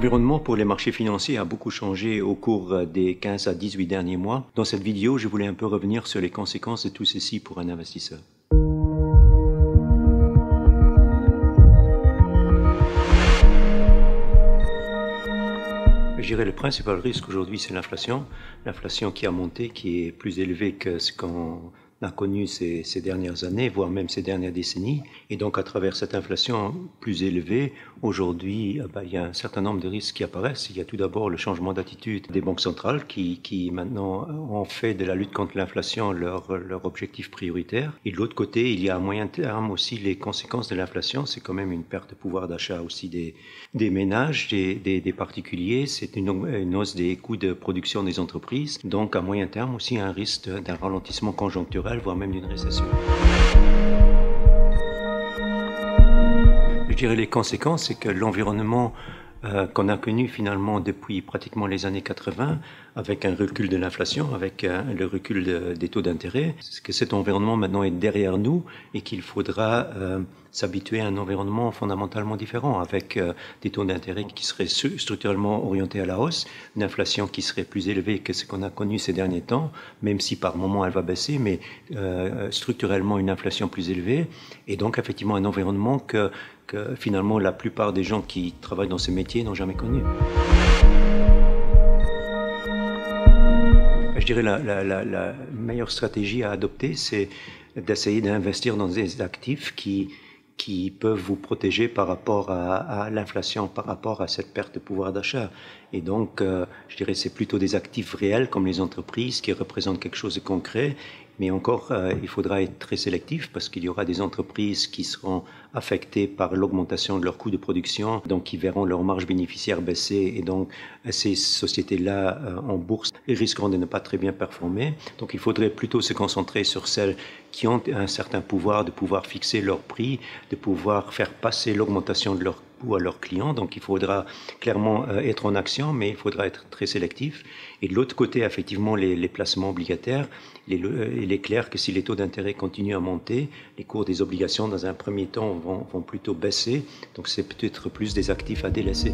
L'environnement pour les marchés financiers a beaucoup changé au cours des 15 à 18 derniers mois. Dans cette vidéo, je voulais un peu revenir sur les conséquences de tout ceci pour un investisseur. Je dirais le principal risque aujourd'hui, c'est l'inflation. L'inflation qui a monté, qui est plus élevée que ce qu'on a connu ces dernières années, voire même ces dernières décennies. Et donc, à travers cette inflation plus élevée, aujourd'hui, il y a un certain nombre de risques qui apparaissent. Il y a tout d'abord le changement d'attitude des banques centrales qui maintenant ont fait de la lutte contre l'inflation leur objectif prioritaire. Et de l'autre côté, il y a à moyen terme aussi les conséquences de l'inflation. C'est quand même une perte de pouvoir d'achat aussi des ménages, des particuliers. C'est une hausse des coûts de production des entreprises. Donc, à moyen terme aussi, un risque d'un ralentissement conjoncturel, voire même d'une récession. Je dirais les conséquences, c'est que l'environnement qu'on a connu finalement depuis pratiquement les années 80, avec un recul de l'inflation, avec le recul des taux d'intérêt, c'est que cet environnement maintenant est derrière nous et qu'il faudra s'habituer à un environnement fondamentalement différent, avec des taux d'intérêt qui seraient structurellement orientés à la hausse, une inflation qui serait plus élevée que ce qu'on a connu ces derniers temps, même si par moment elle va baisser, mais structurellement une inflation plus élevée, et donc effectivement un environnement que finalement la plupart des gens qui travaillent dans ces métiers n'ont jamais connu. Je dirais la meilleure stratégie à adopter, c'est d'essayer d'investir dans des actifs qui peuvent vous protéger par rapport à l'inflation, par rapport à cette perte de pouvoir d'achat. Et donc, je dirais c'est plutôt des actifs réels comme les entreprises qui représentent quelque chose de concret. Mais encore, il faudra être très sélectif parce qu'il y aura des entreprises qui seront affectées par l'augmentation de leurs coûts de production, donc qui verront leurs marges bénéficiaires baisser. Et donc, ces sociétés-là en bourse risqueront de ne pas très bien performer. Donc, il faudrait plutôt se concentrer sur celles qui ont un certain pouvoir, de pouvoir fixer leur prix, de pouvoir faire passer l'augmentation de leurs coûts à leurs clients. Donc, il faudra clairement être en action, mais il faudra être très sélectif. Et de l'autre côté, effectivement, les placements obligataires, il est clair que si les taux d'intérêt continuent à monter, les cours des obligations, dans un premier temps, vont plutôt baisser. Donc, c'est peut-être plus des actifs à délaisser.